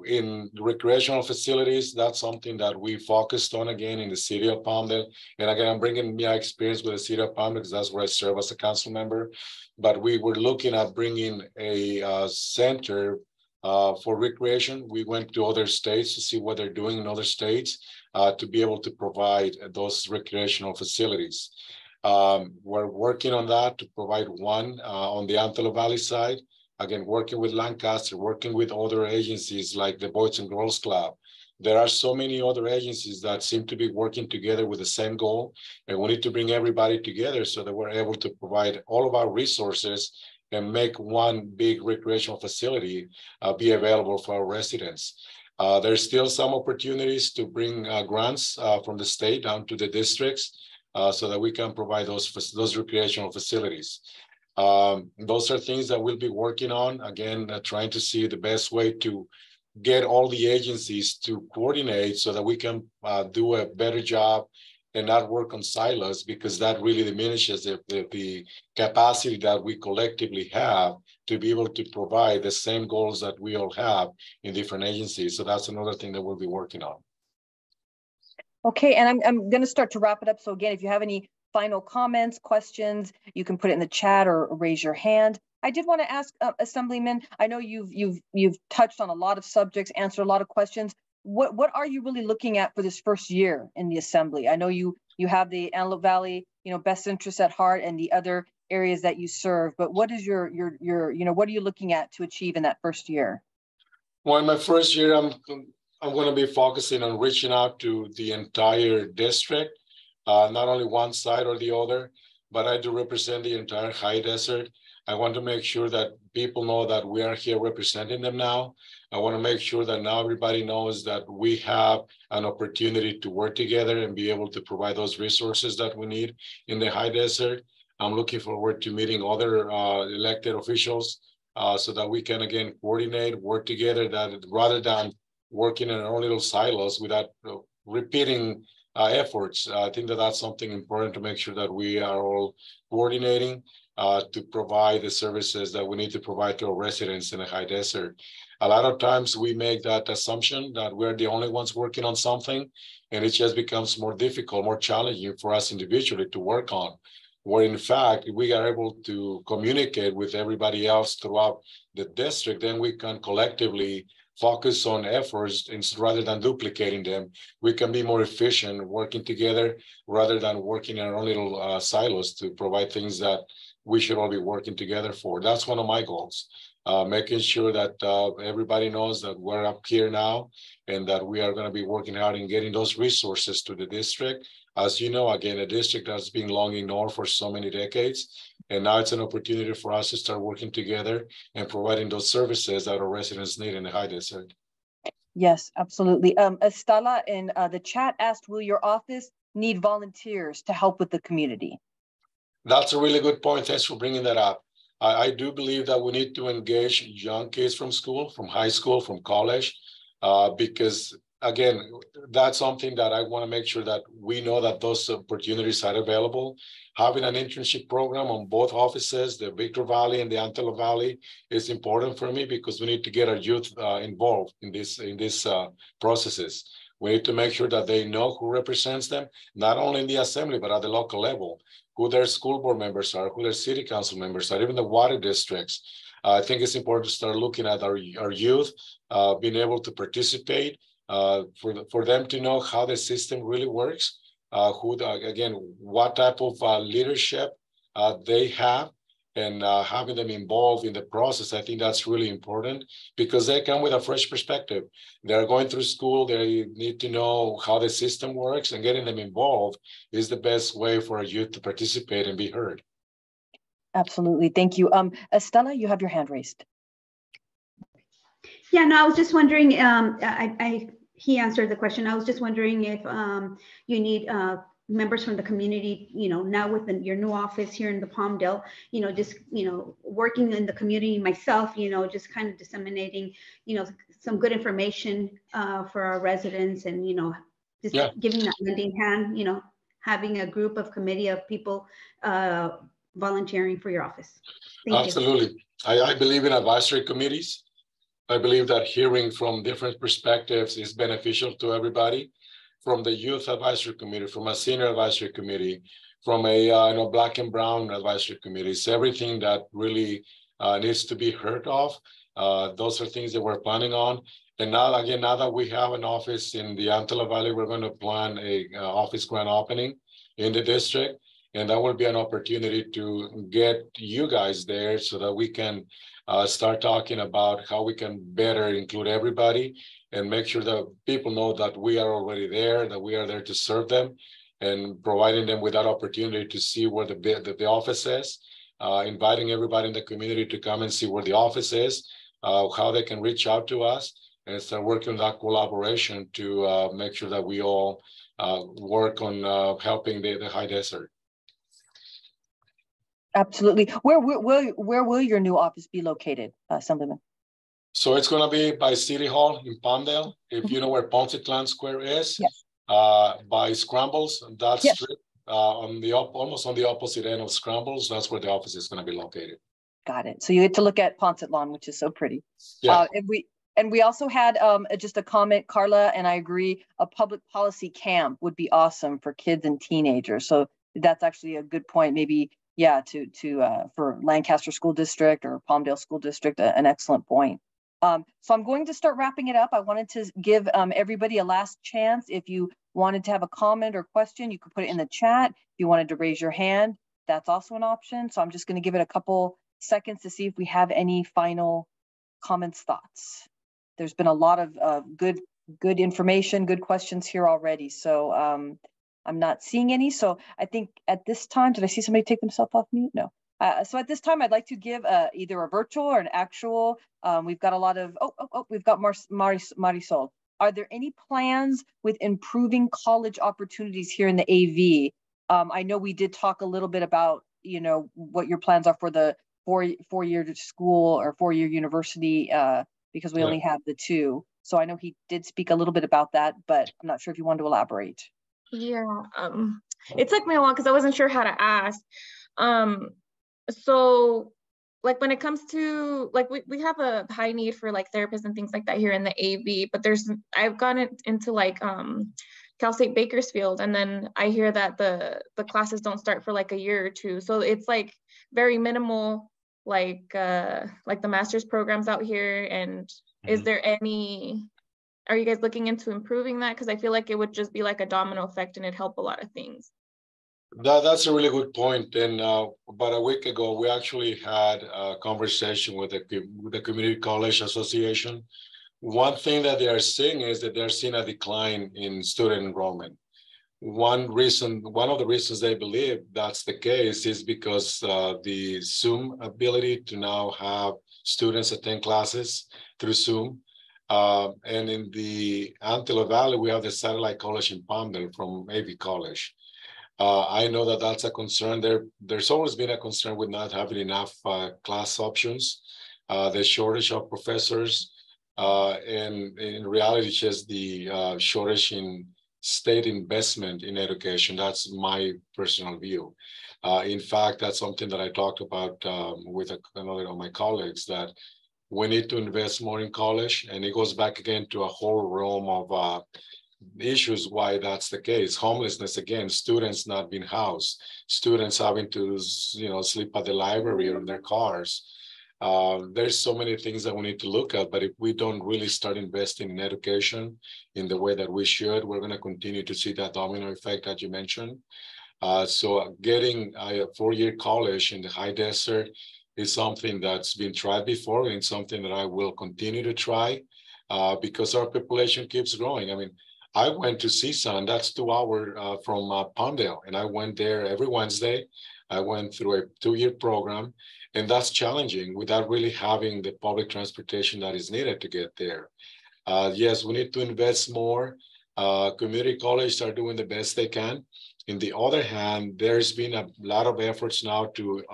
In recreational facilities, that's something that we focused on again in the city of Palmdale. And again, I'm bringing my experience with the city of Palmdale because that's where I serve as a council member. But we were looking at bringing a center for recreation. We went to other states to see what they're doing in other states to be able to provide those recreational facilities. We're working on that to provide one on the Antelope Valley side. Again, working with Lancaster, working with other agencies like the Boys and Girls Club. There are so many other agencies that seem to be working together with the same goal. And we need to bring everybody together so that we're able to provide all of our resources and make one big recreational facility be available for our residents. There's still some opportunities to bring grants from the state down to the districts so that we can provide those recreational facilities. Those are things that we'll be working on, again, trying to see the best way to get all the agencies to coordinate so that we can do a better job and not work on silos, because that really diminishes the capacity that we collectively have to be able to provide the same goals that we all have in different agencies. So that's another thing that we'll be working on. Okay, and I'm going to start to wrap it up. So again, if you have any final comments, questions, you can put it in the chat or raise your hand. I did want to ask Assemblyman, I know you've touched on a lot of subjects, answered a lot of questions. What are you really looking at for this first year in the Assembly? I know you have the Antelope Valley, best interests at heart and the other areas that you serve, but what is your what are you looking at to achieve in that first year? Well, in my first year, I'm going to be focusing on reaching out to the entire district. Not only one side or the other, but I do represent the entire high desert. I want to make sure that people know that we are here representing them now. I want to make sure that now everybody knows that we have an opportunity to work together and be able to provide those resources that we need in the high desert. I'm looking forward to meeting other elected officials so that we can, again, coordinate, work together, that rather than working in our own little silos without repeating efforts. I think that that's something important to make sure that we are all coordinating to provide the services that we need to provide to our residents in the high desert. A lot of times we make that assumption that we're the only ones working on something, and it just becomes more difficult, more challenging for us individually to work on. Where in fact, if we are able to communicate with everybody else throughout the district, then we can collectively focus on efforts rather than duplicating them. We can be more efficient working together rather than working in our own little silos to provide things that we should all be working together for. That's one of my goals, making sure that everybody knows that we're up here now and that we are going to be working hard in getting those resources to the district. As you know, again, a district that's been long ignored for so many decades. And now it's an opportunity for us to start working together and providing those services that our residents need in the high desert. Yes, absolutely. Estela in the chat asked, will your office need volunteers to help with the community? That's a really good point. Thanks for bringing that up. I do believe that we need to engage young kids from school, from high school, from college, because again, that's something that I want to make sure that we know that those opportunities are available. Having an internship program on both offices, the Victor Valley and the Antelope Valley, is important for me because we need to get our youth involved in these processes. We need to make sure that they know who represents them, not only in the assembly, but at the local level, who their school board members are, who their city council members are, even the water districts. I think it's important to start looking at our youth, being able to participate, for them to know how the system really works, again, what type of leadership they have, and having them involved in the process. I think that's really important because they come with a fresh perspective. They're going through school, they need to know how the system works, and getting them involved is the best way for a youth to participate and be heard. Absolutely, thank you. Estela, you have your hand raised. Yeah, no, I was just wondering, he answered the question. I was just wondering if you need members from the community, now with your new office here in the Palmdale, just, working in the community myself, just kind of disseminating, some good information for our residents, and, just giving that lending hand, having a group of committee of people volunteering for your office. Thank Absolutely. you. I believe in advisory committees. I believe that hearing from different perspectives is beneficial to everybody, from the youth advisory committee, from a senior advisory committee, from a black and brown advisory committees, everything that really needs to be heard of. Those are things that we're planning on. And now that we have an office in the Antelope Valley, we're going to plan a office grand opening in the district. And that will be an opportunity to get you guys there so that we can start talking about how we can better include everybody and make sure that people know that we are already there, that we are there to serve them, and providing them with that opportunity to see where the office is, inviting everybody in the community to come and see where the office is, how they can reach out to us, and start working on that collaboration to make sure that we all work on helping the high desert. Absolutely. Where will your new office be located, Assemblyman? So it's going to be by City Hall in Palmdale. If you know where Ponce Square is, yes. By Scrambles, that yes. strip, almost on the opposite end of Scrambles, that's where the office is going to be located. Got it. So you get to look at Ponce Lawn, which is so pretty. Yeah. And we also had just a comment, Carla, and I agree, a public policy camp would be awesome for kids and teenagers. So that's actually a good point. Maybe, yeah, for Lancaster School District or Palmdale School District, an excellent point. So I'm going to start wrapping it up. I wanted to give everybody a last chance. If you wanted to have a comment or question, you could put it in the chat. If you wanted to raise your hand, that's also an option. So I'm just going to give it a couple seconds to see if we have any final comments, thoughts. There's been a lot of good information, good questions here already. So I'm not seeing any. So I think at this time, did I see somebody take themselves off mute? No. So at this time, I'd like to give either a virtual or an actual. We've got a lot of, we've got Marisol. Are there any plans with improving college opportunities here in the AV? I know we did talk a little bit about, what your plans are for the four-year school or four-year university, because we only have the two. So I know he did speak a little bit about that, but I'm not sure if you wanted to elaborate. Yeah, it took me a while because I wasn't sure how to ask. So like when it comes to like we have a high need for like therapists and things like that here in the AV, but I've gone into like Cal State Bakersfield, and then I hear that the classes don't start for like a year or two, so it's like very minimal, like the master's programs out here. And is there are you guys looking into improving that? Because I feel like it would just be like a domino effect and it'd help a lot of things. That's a really good point. And about a week ago, we actually had a conversation with the Community College Association. One thing that they are seeing is that they're seeing a decline in student enrollment. One of the reasons they believe that's the case is because the Zoom ability to now have students attend classes through Zoom. And in the Antelope Valley, we have the satellite college in Palmdale from AV College. I know that that's a concern. There's always been a concern with not having enough class options, the shortage of professors, and in reality, just the shortage in state investment in education. That's my personal view. In fact, that's something that I talked about with another of my colleagues, that we need to invest more in college, and it goes back again to a whole realm of issues why that's the case. Homelessness, again, students not being housed, students having to, sleep at the library or in their cars. There's so many things that we need to look at, but if we don't really start investing in education in the way that we should, we're going to continue to see that domino effect that you mentioned. So getting a 4-year college in the high desert is something that's been tried before, and something that I will continue to try because our population keeps growing. I mean, I went to CSUN, that's 2 hours from Palmdale, and I went there every Wednesday. I went through a 2-year program, and that's challenging without really having the public transportation that is needed to get there. Yes, we need to invest more. Community colleges are doing the best they can. On the other hand, there's been a lot of efforts now to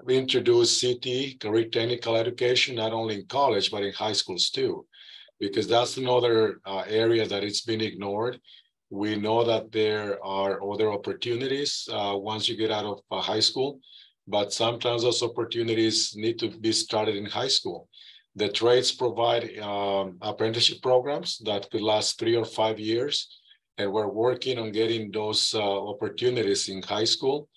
introduce CT, career technical education, not only in college, but in high schools too, because that's another area that it's been ignored. We know that there are other opportunities once you get out of high school, but sometimes those opportunities need to be started in high school. The trades provide apprenticeship programs that could last 3 or 5 years, and we're working on getting those opportunities in high school,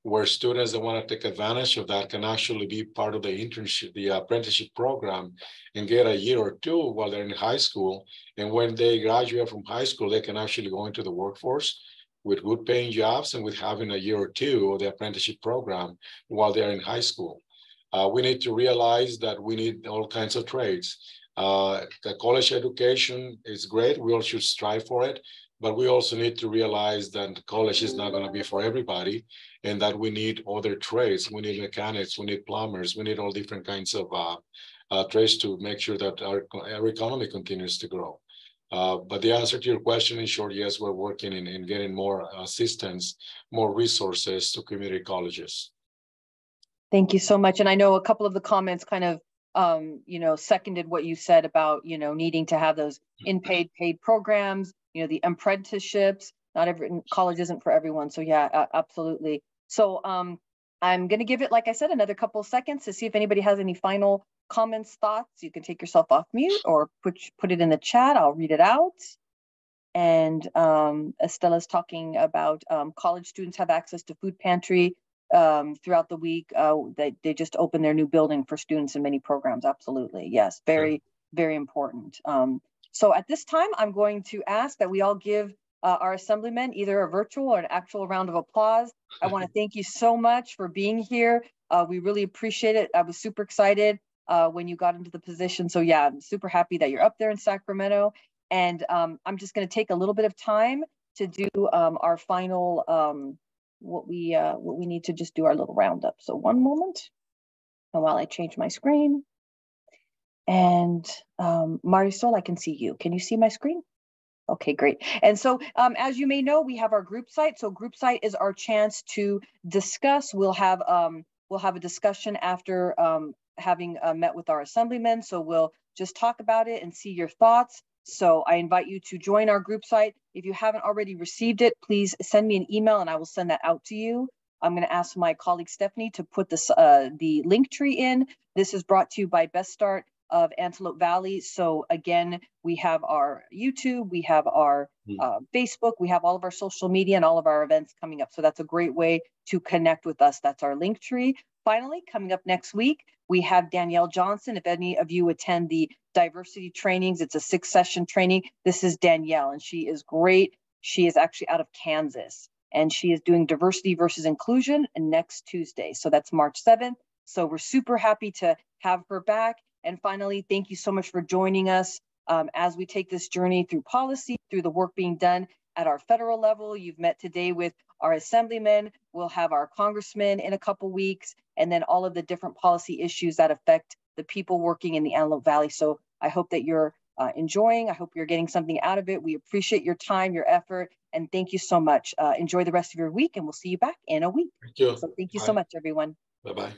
where students that want to take advantage of that can actually be part of the internship, the apprenticeship program, and get a year or 2 while they're in high school. And when they graduate from high school, they can actually go into the workforce with good paying jobs and with having a year or 2 of the apprenticeship program while they're in high school. We need to realize that we need all kinds of trades. The college education is great. We all should strive for it. But we also need to realize that college is not going to be for everybody, and that we need other trades. We need mechanics, we need plumbers, we need all different kinds of trades to make sure that our economy continues to grow. But the answer to your question, in short, yes, we're working in getting more assistance, more resources to community colleges. Thank you so much. And I know a couple of the comments kind of seconded what you said about, needing to have those paid programs, the apprenticeships. Not every college isn't for everyone. So yeah, absolutely. So I'm going to give it, like I said, another couple of seconds to see if anybody has any final comments, thoughts. You can take yourself off mute or put it in the chat. I'll read it out. And Estella's talking about college students have access to food pantry throughout the week. They just opened their new building for students in many programs. Absolutely. Yes. Very, very important. So at this time, I'm going to ask that we all give our assemblymen either a virtual or an actual round of applause. I want to thank you so much for being here. We really appreciate it. I was super excited when you got into the position. So yeah, I'm super happy that you're up there in Sacramento. And I'm just going to take a little bit of time to do our final, what we need to just do our little roundup. So one moment, and while I change my screen. And Marisol, I can see you. Can you see my screen? Okay, great. And so as you may know, we have our group site. So group site is our chance to discuss. We'll have a discussion after having met with our assemblymen. So we'll just talk about it and see your thoughts. So I invite you to join our group site. If you haven't already received it, please send me an email and I will send that out to you. I'm going to ask my colleague Stephanie to put this the link tree in. This is brought to you by Best Start of Antelope Valley. So again, we have our YouTube, we have our Facebook, we have all of our social media and all of our events coming up. So that's a great way to connect with us. That's our link tree. Finally, coming up next week, we have Danielle Johnson. If any of you attend the diversity trainings, it's a 6-session training. This is Danielle, and she is great. She is actually out of Kansas, and she is doing diversity versus inclusion next Tuesday. So that's March 7th. So we're super happy to have her back. And finally, thank you so much for joining us as we take this journey through policy, through the work being done at our federal level. You've met today with our assemblymen. We'll have our congressmen in a couple weeks, and then all of the different policy issues that affect the people working in the Antelope Valley. So I hope that you're enjoying. I hope you're getting something out of it. We appreciate your time, your effort, And thank you so much. Enjoy the rest of your week, and we'll see you back in a week. Thank you. So thank you Bye. so much, everyone. Bye-bye.